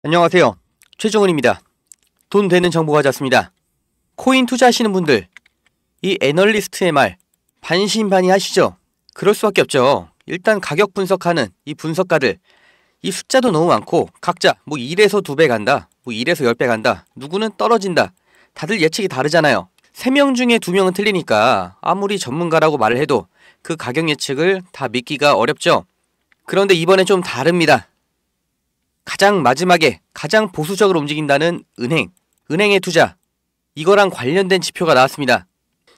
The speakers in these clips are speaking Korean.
안녕하세요. 최정은입니다. 돈 되는 정보 가져왔습니다. 코인 투자하시는 분들, 이 애널리스트의 말 반신반의하시죠? 그럴 수밖에 없죠. 일단 가격 분석하는 이 분석가들, 이 숫자도 너무 많고 각자 뭐 1에서 2배 간다, 뭐 1에서 10배 간다, 누구는 떨어진다. 다들 예측이 다르잖아요. 3명 중에 2명은 틀리니까 아무리 전문가라고 말을 해도 그 가격 예측을 다 믿기가 어렵죠. 그런데 이번엔 좀 다릅니다. 가장 마지막에 가장 보수적으로 움직인다는 은행의 투자, 이거랑 관련된 지표가 나왔습니다.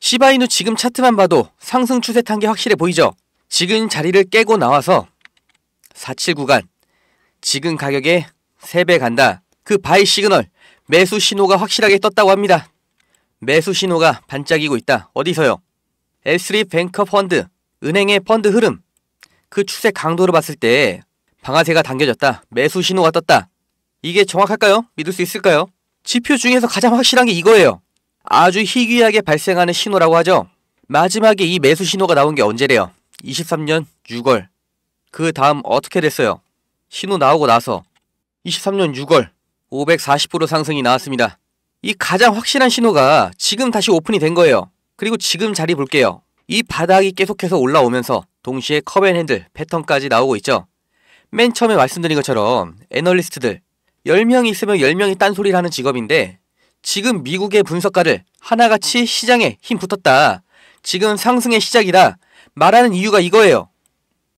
시바이누 지금 차트만 봐도 상승 추세 탄 게 확실해 보이죠? 지금 자리를 깨고 나와서 4.7 구간, 지금 가격에 3배 간다. 그 바이 시그널, 매수 신호가 확실하게 떴다고 합니다. 매수 신호가 반짝이고 있다. 어디서요? L3 뱅커 펀드, 은행의 펀드 흐름, 그 추세 강도를 봤을 때 방아쇠가 당겨졌다. 매수 신호가 떴다. 이게 정확할까요? 믿을 수 있을까요? 지표 중에서 가장 확실한 게 이거예요. 아주 희귀하게 발생하는 신호라고 하죠. 마지막에 이 매수 신호가 나온 게 언제래요? 23년 6월. 그 다음 어떻게 됐어요? 신호 나오고 나서 23년 6월 540% 상승이 나왔습니다. 이 가장 확실한 신호가 지금 다시 오픈이 된 거예요. 그리고 지금 자리 볼게요. 이 바닥이 계속해서 올라오면서 동시에 컵앤핸들 패턴까지 나오고 있죠. 맨 처음에 말씀드린 것처럼 애널리스트들 10명이 있으면 10명이 딴소리를 하는 직업인데, 지금 미국의 분석가들 하나같이 시장에 힘 붙었다, 지금 상승의 시작이다 말하는 이유가 이거예요.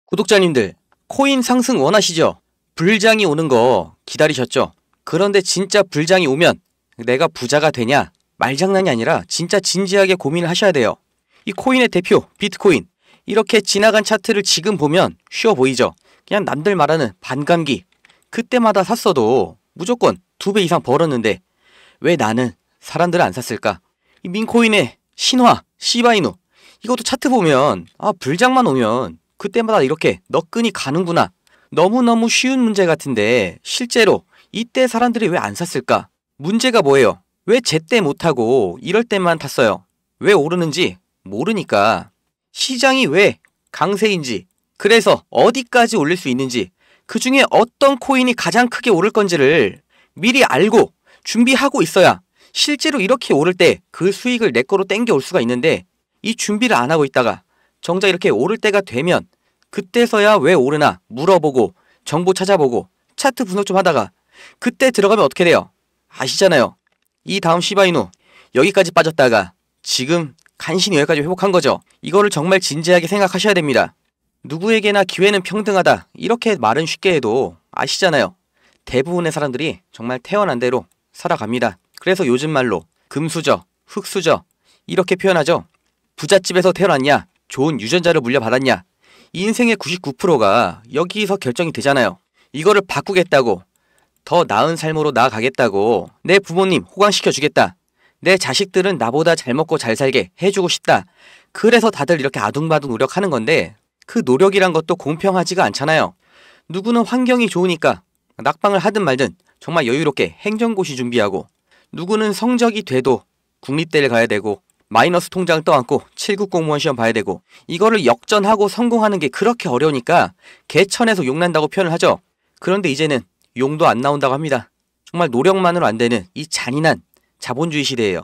구독자님들, 코인 상승 원하시죠? 불장이 오는 거 기다리셨죠? 그런데 진짜 불장이 오면 내가 부자가 되냐? 말장난이 아니라 진짜 진지하게 고민을 하셔야 돼요. 이 코인의 대표 비트코인, 이렇게 지나간 차트를 지금 보면 쉬워 보이죠? 그냥 남들 말하는 반감기, 그때마다 샀어도 무조건 2배 이상 벌었는데 왜 나는, 사람들은 안 샀을까? 이 민코인의 신화, 시바이누, 이것도 차트 보면 불장만 오면 그때마다 이렇게 너끈이 가는구나. 너무너무 쉬운 문제 같은데 실제로 이때 사람들이 왜 안 샀을까? 문제가 뭐예요? 왜 제때 못하고 이럴 때만 탔어요? 왜 오르는지 모르니까. 시장이 왜 강세인지, 그래서 어디까지 올릴 수 있는지, 그 중에 어떤 코인이 가장 크게 오를 건지를 미리 알고 준비하고 있어야 실제로 이렇게 오를 때 그 수익을 내 거로 땡겨올 수가 있는데, 이 준비를 안 하고 있다가 정작 이렇게 오를 때가 되면 그때서야 왜 오르나 물어보고 정보 찾아보고 차트 분석 좀 하다가 그때 들어가면 어떻게 돼요? 아시잖아요. 이 다음 시바이누 여기까지 빠졌다가 지금 간신히 여기까지 회복한 거죠. 이거를 정말 진지하게 생각하셔야 됩니다. 누구에게나 기회는 평등하다, 이렇게 말은 쉽게 해도 아시잖아요. 대부분의 사람들이 정말 태어난 대로 살아갑니다. 그래서 요즘 말로 금수저, 흙수저 이렇게 표현하죠. 부잣집에서 태어났냐, 좋은 유전자를 물려받았냐, 인생의 99%가 여기서 결정이 되잖아요. 이거를 바꾸겠다고, 더 나은 삶으로 나아가겠다고 내 부모님 호강시켜주겠다, 내 자식들은 나보다 잘 먹고 잘 살게 해주고 싶다, 그래서 다들 이렇게 아둥바둥 노력하는 건데, 그 노력이란 것도 공평하지가 않잖아요. 누구는 환경이 좋으니까 낙방을 하든 말든 정말 여유롭게 행정고시 준비하고, 누구는 성적이 돼도 국립대를 가야 되고 마이너스 통장을 떠안고 7급 공무원 시험 봐야 되고, 이거를 역전하고 성공하는 게 그렇게 어려우니까 개천에서 용난다고 표현을 하죠. 그런데 이제는 용도 안 나온다고 합니다. 정말 노력만으로 안 되는 이 잔인한 자본주의 시대예요.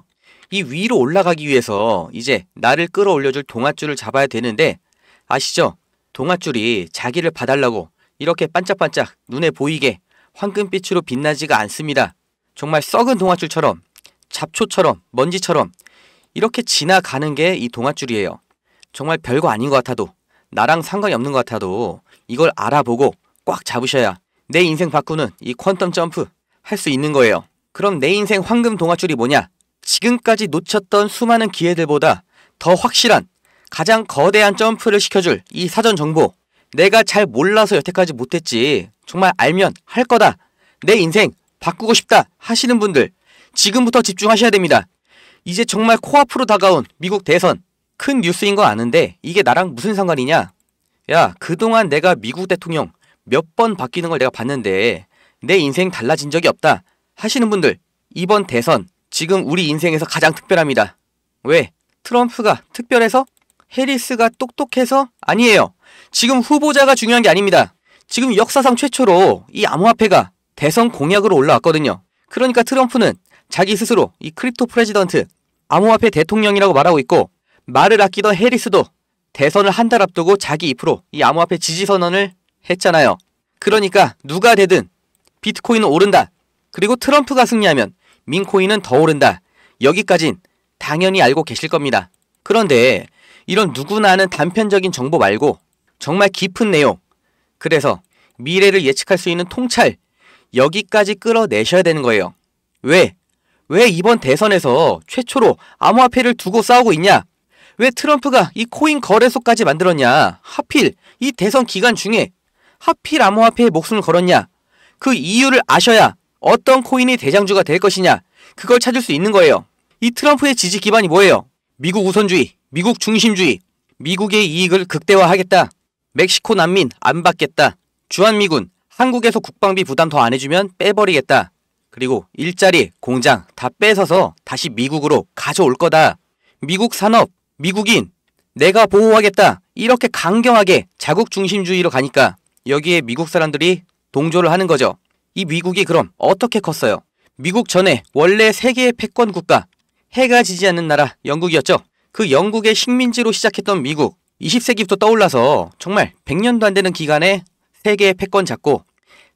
이 위로 올라가기 위해서 이제 나를 끌어올려줄 동아줄을 잡아야 되는데, 아시죠? 동아줄이 자기를 봐달라고 이렇게 반짝반짝 눈에 보이게 황금빛으로 빛나지가 않습니다. 정말 썩은 동아줄처럼, 잡초처럼, 먼지처럼 이렇게 지나가는 게 이 동아줄이에요. 정말 별거 아닌 것 같아도, 나랑 상관이 없는 것 같아도 이걸 알아보고 꽉 잡으셔야 내 인생 바꾸는 이 퀀텀 점프 할 수 있는 거예요. 그럼 내 인생 황금 동아줄이 뭐냐? 지금까지 놓쳤던 수많은 기회들보다 더 확실한, 가장 거대한 점프를 시켜줄 이 사전 정보, 내가 잘 몰라서 여태까지 못했지 정말 알면 할 거다, 내 인생 바꾸고 싶다 하시는 분들 지금부터 집중하셔야 됩니다. 이제 정말 코앞으로 다가온 미국 대선, 큰 뉴스인 거 아는데 이게 나랑 무슨 상관이냐? 야, 그동안 내가 미국 대통령 몇 번 바뀌는 걸 내가 봤는데 내 인생 달라진 적이 없다 하시는 분들, 이번 대선 지금 우리 인생에서 가장 특별합니다. 왜? 트럼프가 특별해서? 해리스가 똑똑해서? 아니에요. 지금 후보자가 중요한 게 아닙니다. 지금 역사상 최초로 이 암호화폐가 대선 공약으로 올라왔거든요. 그러니까 트럼프는 자기 스스로 이 크립토 프레지던트, 암호화폐 대통령이라고 말하고 있고, 말을 아끼던 해리스도 대선을 한 달 앞두고 자기 입으로 이 암호화폐 지지 선언을 했잖아요. 그러니까 누가 되든 비트코인은 오른다. 그리고 트럼프가 승리하면 민코인은 더 오른다. 여기까진 당연히 알고 계실 겁니다. 그런데 이런 누구나 아는 단편적인 정보 말고 정말 깊은 내용, 그래서 미래를 예측할 수 있는 통찰, 여기까지 끌어내셔야 되는 거예요. 왜 이번 대선에서 최초로 암호화폐를 두고 싸우고 있냐? 왜 트럼프가 이 코인 거래소까지 만들었냐? 하필 이 대선 기간 중에 하필 암호화폐에 목숨을 걸었냐? 그 이유를 아셔야 어떤 코인이 대장주가 될 것이냐? 그걸 찾을 수 있는 거예요. 이 트럼프의 지지 기반이 뭐예요? 미국 우선주의, 미국 중심주의, 미국의 이익을 극대화하겠다. 멕시코 난민 안 받겠다. 주한미군, 한국에서 국방비 부담 더 안 해주면 빼버리겠다. 그리고 일자리, 공장 다 뺏어서 다시 미국으로 가져올 거다. 미국 산업, 미국인, 내가 보호하겠다. 이렇게 강경하게 자국 중심주의로 가니까 여기에 미국 사람들이 동조를 하는 거죠. 이 미국이 그럼 어떻게 컸어요? 미국 전에 원래 세계의 패권 국가, 해가 지지 않는 나라 영국이었죠. 그 영국의 식민지로 시작했던 미국, 20세기부터 떠올라서 정말 100년도 안 되는 기간에 세계의 패권 잡고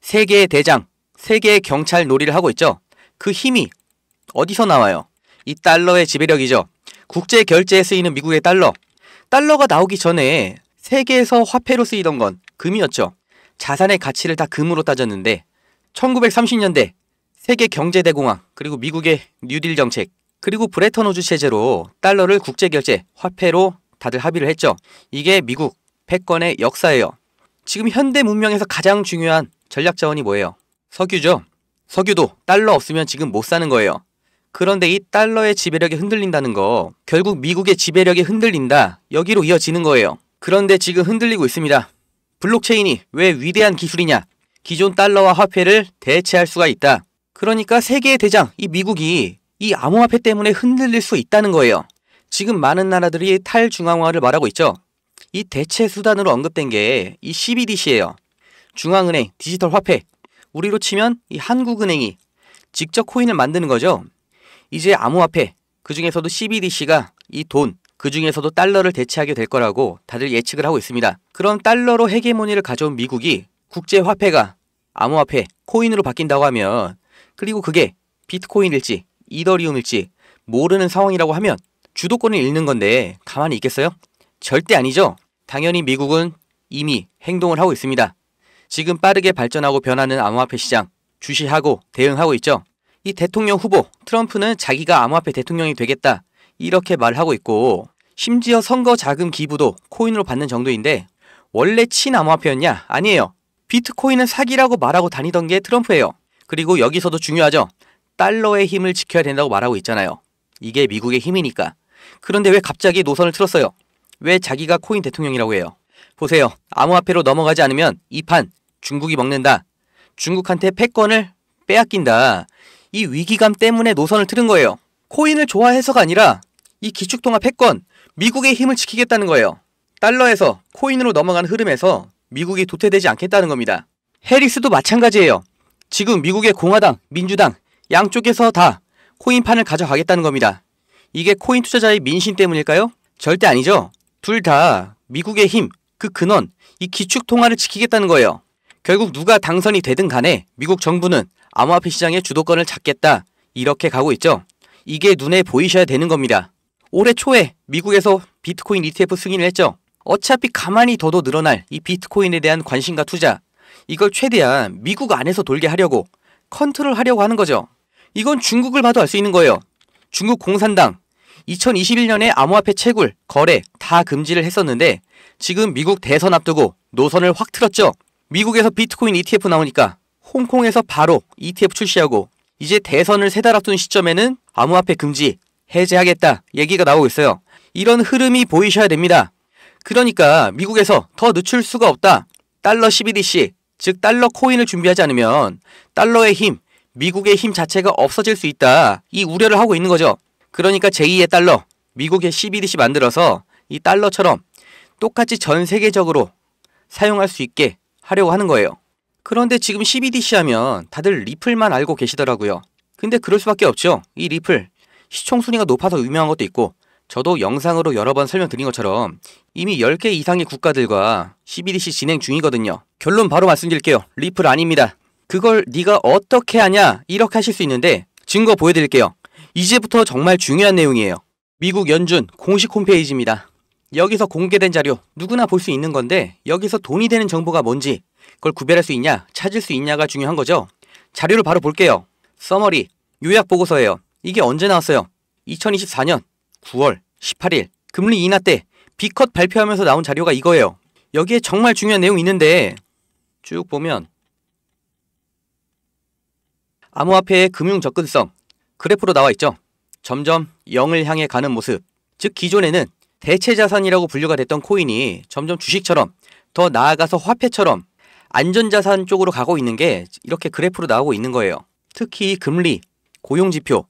세계의 대장, 세계의 경찰 놀이를 하고 있죠. 그 힘이 어디서 나와요? 이 달러의 지배력이죠. 국제 결제에 쓰이는 미국의 달러. 달러가 나오기 전에 세계에서 화폐로 쓰이던 건 금이었죠. 자산의 가치를 다 금으로 따졌는데 1930년대 세계 경제대공황, 그리고 미국의 뉴딜 정책, 그리고 브레턴우즈 체제로 달러를 국제결제, 화폐로 다들 합의를 했죠. 이게 미국 패권의 역사예요. 지금 현대 문명에서 가장 중요한 전략 자원이 뭐예요? 석유죠. 석유도 달러 없으면 지금 못 사는 거예요. 그런데 이 달러의 지배력이 흔들린다는 거, 결국 미국의 지배력이 흔들린다. 여기로 이어지는 거예요. 그런데 지금 흔들리고 있습니다. 블록체인이 왜 위대한 기술이냐? 기존 달러와 화폐를 대체할 수가 있다. 그러니까 세계의 대장, 이 미국이 이 암호화폐 때문에 흔들릴 수 있다는 거예요. 지금 많은 나라들이 탈중앙화를 말하고 있죠. 이 대체 수단으로 언급된 게 이 CBDC예요. 중앙은행 디지털 화폐. 우리로 치면 이 한국은행이 직접 코인을 만드는 거죠. 이제 암호화폐, 그 중에서도 CBDC가 이 돈, 그 중에서도 달러를 대체하게 될 거라고 다들 예측을 하고 있습니다. 그럼 달러로 헤게모니를 가져온 미국이 국제화폐가 암호화폐, 코인으로 바뀐다고 하면, 그리고 그게 비트코인일지 이더리움일지 모르는 상황이라고 하면 주도권을 잃는 건데 가만히 있겠어요? 절대 아니죠. 당연히 미국은 이미 행동을 하고 있습니다. 지금 빠르게 발전하고 변하는 암호화폐 시장 주시하고 대응하고 있죠. 이 대통령 후보 트럼프는 자기가 암호화폐 대통령이 되겠다 이렇게 말하고 있고, 심지어 선거 자금 기부도 코인으로 받는 정도인데 원래 친암호화폐였냐? 아니에요. 비트코인은 사기라고 말하고 다니던 게 트럼프예요. 그리고 여기서도 중요하죠. 달러의 힘을 지켜야 된다고 말하고 있잖아요. 이게 미국의 힘이니까. 그런데 왜 갑자기 노선을 틀었어요? 왜 자기가 코인 대통령이라고 해요? 보세요. 암호화폐로 넘어가지 않으면 이 판 중국이 먹는다. 중국한테 패권을 빼앗긴다. 이 위기감 때문에 노선을 틀은 거예요. 코인을 좋아해서가 아니라 이 기축통화 패권, 미국의 힘을 지키겠다는 거예요. 달러에서 코인으로 넘어가는 흐름에서 미국이 도태되지 않겠다는 겁니다. 해리스도 마찬가지예요. 지금 미국의 공화당, 민주당 양쪽에서 다 코인판을 가져가겠다는 겁니다. 이게 코인 투자자의 민심 때문일까요? 절대 아니죠. 둘 다 미국의 힘, 그 근원, 이 기축통화를 지키겠다는 거예요. 결국 누가 당선이 되든 간에 미국 정부는 암호화폐 시장의 주도권을 잡겠다. 이렇게 가고 있죠. 이게 눈에 보이셔야 되는 겁니다. 올해 초에 미국에서 비트코인 ETF 승인을 했죠. 어차피 가만히 둬도 늘어날 이 비트코인에 대한 관심과 투자, 이걸 최대한 미국 안에서 돌게 하려고 컨트롤하려고 하는 거죠. 이건 중국을 봐도 알 수 있는 거예요. 중국 공산당 2021년에 암호화폐 채굴, 거래 다 금지를 했었는데 지금 미국 대선 앞두고 노선을 확 틀었죠. 미국에서 비트코인 ETF 나오니까 홍콩에서 바로 ETF 출시하고, 이제 대선을 3달 앞둔 시점에는 암호화폐 금지 해제하겠다 얘기가 나오고 있어요. 이런 흐름이 보이셔야 됩니다. 그러니까 미국에서 더 늦출 수가 없다. 달러 CBDC, 즉 달러 코인을 준비하지 않으면 달러의 힘, 미국의 힘 자체가 없어질 수 있다. 이 우려를 하고 있는 거죠. 그러니까 제2의 달러, 미국의 CBDC 만들어서 이 달러처럼 똑같이 전 세계적으로 사용할 수 있게 하려고 하는 거예요. 그런데 지금 CBDC 하면 다들 리플만 알고 계시더라고요. 근데 그럴 수밖에 없죠. 이 리플 시총 순위가 높아서 유명한 것도 있고, 저도 영상으로 여러 번 설명드린 것처럼 이미 10개 이상의 국가들과 CBDC 진행 중이거든요. 결론 바로 말씀드릴게요. 리플 아닙니다. 그걸 네가 어떻게 하냐 이렇게 하실 수 있는데 증거 보여드릴게요. 이제부터 정말 중요한 내용이에요. 미국 연준 공식 홈페이지입니다. 여기서 공개된 자료 누구나 볼 수 있는 건데, 여기서 돈이 되는 정보가 뭔지 그걸 구별할 수 있냐 찾을 수 있냐가 중요한 거죠. 자료를 바로 볼게요. 서머리 요약 보고서예요. 이게 언제 나왔어요? 2024년 9월 18일 금리 인하 때 B컷 발표하면서 나온 자료가 이거예요. 여기에 정말 중요한 내용이 있는데 쭉 보면 암호화폐의 금융 접근성 그래프로 나와 있죠. 점점 0을 향해 가는 모습. 즉 기존에는 대체자산이라고 분류가 됐던 코인이 점점 주식처럼, 더 나아가서 화폐처럼 안전자산 쪽으로 가고 있는 게 이렇게 그래프로 나오고 있는 거예요. 특히 금리, 고용지표,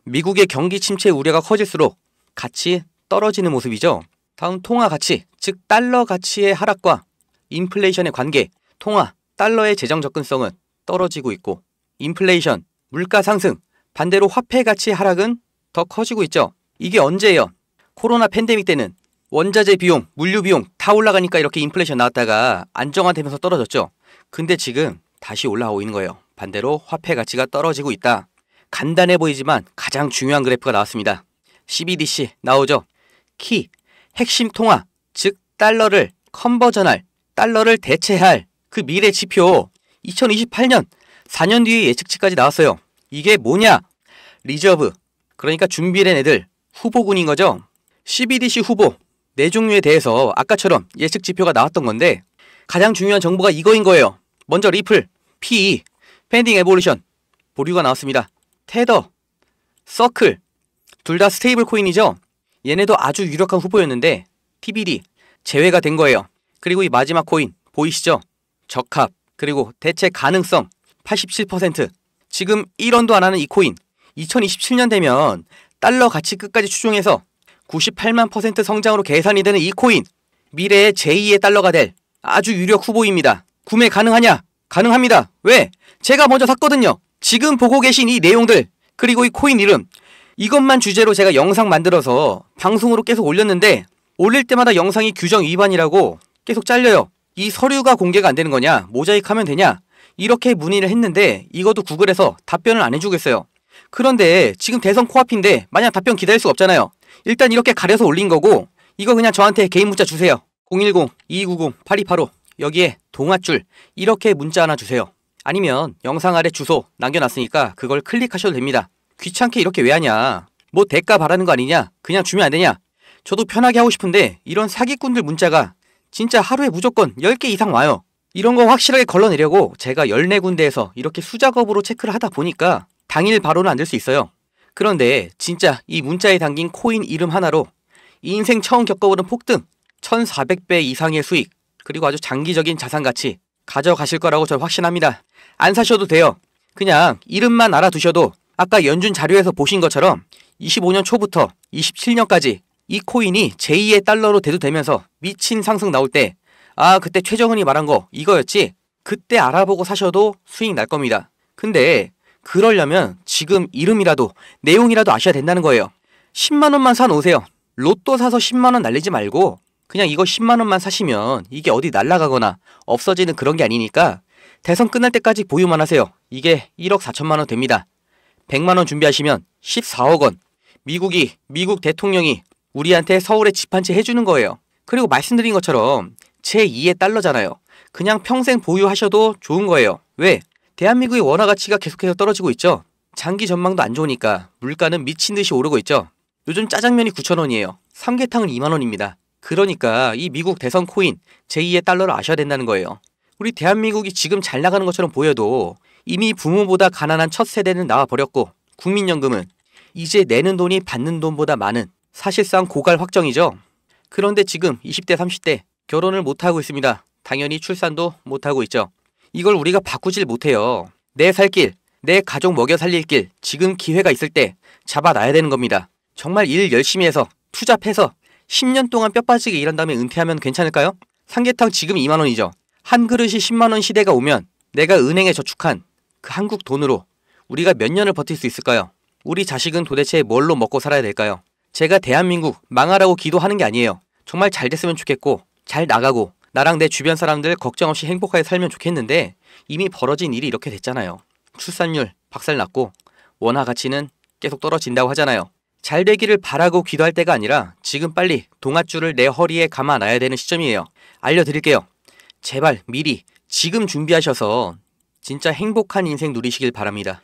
미국의 경기 침체 우려가 커질수록 같이 떨어지는 모습이죠. 다음 통화 가치, 즉 달러 가치의 하락과 인플레이션의 관계. 통화, 달러의 재정 접근성은 떨어지고 있고, 인플레이션, 물가 상승, 반대로 화폐 가치의 하락은 더 커지고 있죠. 이게 언제예요? 코로나 팬데믹 때는 원자재 비용, 물류 비용 다 올라가니까 이렇게 인플레이션 나왔다가 안정화되면서 떨어졌죠. 근데 지금 다시 올라오고 있는 거예요. 반대로 화폐 가치가 떨어지고 있다. 간단해 보이지만 가장 중요한 그래프가 나왔습니다. CBDC 나오죠. 키, 핵심 통화, 즉 달러를 컨버전할, 달러를 대체할 그 미래 지표 2028년 4년 뒤의 예측치까지 나왔어요. 이게 뭐냐? 리저브, 그러니까 준비된 애들, 후보군인 거죠. CBDC 후보 4종류에 대해서 아까처럼 예측 지표가 나왔던 건데, 가장 중요한 정보가 이거인 거예요. 먼저 리플, PE, 펜딩 에볼루션 보류가 나왔습니다. 테더, 서클 둘 다 스테이블 코인이죠. 얘네도 아주 유력한 후보였는데 TBD 제외가 된 거예요. 그리고 이 마지막 코인 보이시죠? 적합, 그리고 대체 가능성 87%. 지금 1원도 안 하는 이 코인 2027년 되면 달러 가치 끝까지 추종해서 98만 % 성장으로 계산이 되는 이 코인, 미래의 제2의 달러가 될 아주 유력 후보입니다. 구매 가능하냐? 가능합니다. 왜? 제가 먼저 샀거든요. 지금 보고 계신 이 내용들, 그리고 이 코인 이름, 이것만 주제로 제가 영상 만들어서 방송으로 계속 올렸는데, 올릴 때마다 영상이 규정 위반이라고 계속 잘려요. 이 서류가 공개가 안 되는 거냐? 모자이크하면 되냐? 이렇게 문의를 했는데 이것도 구글에서 답변을 안 해주겠어요. 그런데 지금 대선 코앞인데 마냥 답변 기다릴 수가 없잖아요. 일단 이렇게 가려서 올린 거고, 이거 그냥 저한테 개인 문자 주세요. 010-2290-8285 여기에 동아줄 이렇게 문자 하나 주세요. 아니면 영상 아래 주소 남겨놨으니까 그걸 클릭하셔도 됩니다. 귀찮게 이렇게 왜 하냐? 뭐 대가 바라는 거 아니냐? 그냥 주면 안 되냐? 저도 편하게 하고 싶은데 이런 사기꾼들 문자가 진짜 하루에 무조건 10개 이상 와요. 이런 거 확실하게 걸러내려고 제가 14군데에서 이렇게 수작업으로 체크를 하다 보니까 당일 바로는 안 될 수 있어요. 그런데 진짜 이 문자에 담긴 코인 이름 하나로 인생 처음 겪어보는 폭등, 1400배 이상의 수익, 그리고 아주 장기적인 자산 가치 가져가실 거라고 저는 확신합니다. 안 사셔도 돼요. 그냥 이름만 알아두셔도 아까 연준 자료에서 보신 것처럼 25년 초부터 27년까지 이 코인이 제2의 달러로 대두되면서 미친 상승 나올 때, 아 그때 최정은이 말한 거 이거였지? 그때 알아보고 사셔도 수익 날 겁니다. 근데 그러려면 지금 이름이라도 내용이라도 아셔야 된다는 거예요. 10만원만 사놓으세요. 로또 사서 10만원 날리지 말고 그냥 이거 10만원만 사시면 이게 어디 날아가거나 없어지는 그런 게 아니니까 대선 끝날 때까지 보유만 하세요. 이게 1억 4천만원 됩니다. 100만원 준비하시면 14억원. 미국 대통령이 우리한테 서울에 집 한 채 해주는 거예요. 그리고 말씀드린 것처럼 제2의 달러잖아요. 그냥 평생 보유하셔도 좋은 거예요. 왜? 대한민국의 원화 가치가 계속해서 떨어지고 있죠. 장기 전망도 안 좋으니까 물가는 미친 듯이 오르고 있죠. 요즘 짜장면이 9,000원이에요. 삼계탕은 2만원입니다. 그러니까 이 미국 대선 코인 제2의 달러를 아셔야 된다는 거예요. 우리 대한민국이 지금 잘 나가는 것처럼 보여도 이미 부모보다 가난한 첫 세대는 나와버렸고, 국민연금은 이제 내는 돈이 받는 돈보다 많은 사실상 고갈 확정이죠. 그런데 지금 20대 30대 결혼을 못하고 있습니다. 당연히 출산도 못하고 있죠. 이걸 우리가 바꾸질 못해요. 내 살 길, 내 가족 먹여 살릴 길 지금 기회가 있을 때 잡아놔야 되는 겁니다. 정말 일 열심히 해서 투잡해서 10년 동안 뼈 빠지게 일한 다음에 은퇴하면 괜찮을까요? 삼계탕 지금 2만원이죠. 한 그릇이 10만원 시대가 오면 내가 은행에 저축한 그 한국 돈으로 우리가 몇 년을 버틸 수 있을까요? 우리 자식은 도대체 뭘로 먹고 살아야 될까요? 제가 대한민국 망하라고 기도하는 게 아니에요. 정말 잘 됐으면 좋겠고 잘 나가고 나랑 내 주변 사람들 걱정 없이 행복하게 살면 좋겠는데 이미 벌어진 일이 이렇게 됐잖아요. 출산율 박살났고 원화 가치는 계속 떨어진다고 하잖아요. 잘 되기를 바라고 기도할 때가 아니라 지금 빨리 동아줄을 내 허리에 감아놔야 되는 시점이에요. 알려드릴게요. 제발 미리 지금 준비하셔서 진짜 행복한 인생 누리시길 바랍니다.